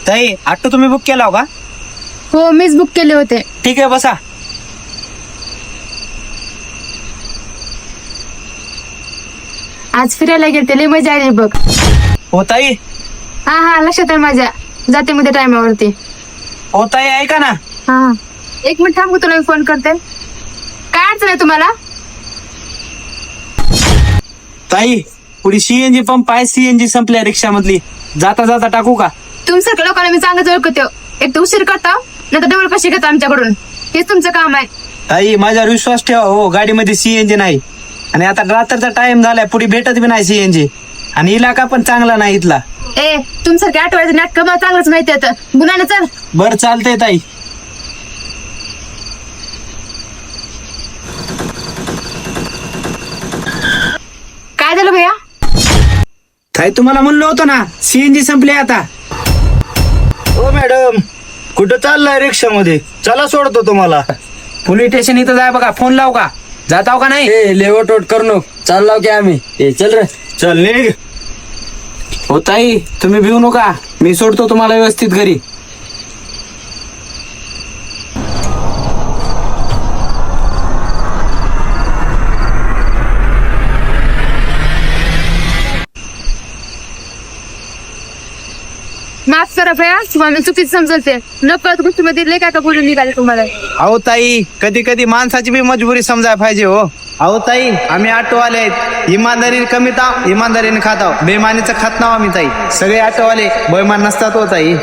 ताई ऑटो तुम्ही बुक केला हो का? हो, मीच बुक केले होते. ठीक आहे बसा. आज फिरायला गेले, लय मजा आली बघ. हो ताई. हा लक्षात आहे माझ्या. जाते मध्ये टायमावरती. हो ताई ऐका ना. हा एक मिनिट थांबू, तुला मी फोन करते. काय अडचण आहे तुम्हाला? ताई पुढे सीएनजी पंप आहे, सीएनजी संपल्या रिक्षामधली. जाता जाता टाकू का? तुमच्यासारख्या लोकांना मी चांगलंच ओळखतो. एक तर उशीर करता, नाही तर डबल पैसे घेता आमच्याकडून. हेच तुमचं काम आहे. ताई माझ्यावर विश्वास ठेवा. हो गाडीमध्ये सीएनजी नाही, आणि आता रात्रीचा टाइम झालाय, पुढे भेटत बी नाही सीएनजी, आणि इलाका पण चांगला नाही इथला. ए तुमच्यासारखे आठवड्याचं नाटक मला चांगलंच माहिती आहे. गुन्हा चल. बर चालतंय ताई. काय झालं भैया? ताई तुम्हाला म्हणलं होतं ना, सीएनजी संपले आता. हो मॅडम, कुठं चाललाय रिक्षामध्ये? चला सोडतो तुम्हाला. पोलीस स्टेशन इथं जाय बघा. फोन लाव का? जाताव का नाही? लेवटोट करू चाललो की आम्ही. चल रे, चल निघ. हो ताई तुम्ही भिवू नका, मी सोडतो तुम्हाला व्यवस्थित घरी. माफ करा भैया, तुम्हाला चुकीच समजते. नकळत गोष्टीमध्ये लय काय बोलून निघाले तुम्हाला. अहो ताई कधी कधी माणसाची बी मजबुरी समजायला पाहिजे हो. अहो ताई आम्ही ऑटोवाले आहेत. इमानदारीने कमीत आहो, इमानदारीने खात आहो. बेमानीचं खात नाव आम्ही ताई. सगळे ऑटोवाले बेमान नसतात हो ताई.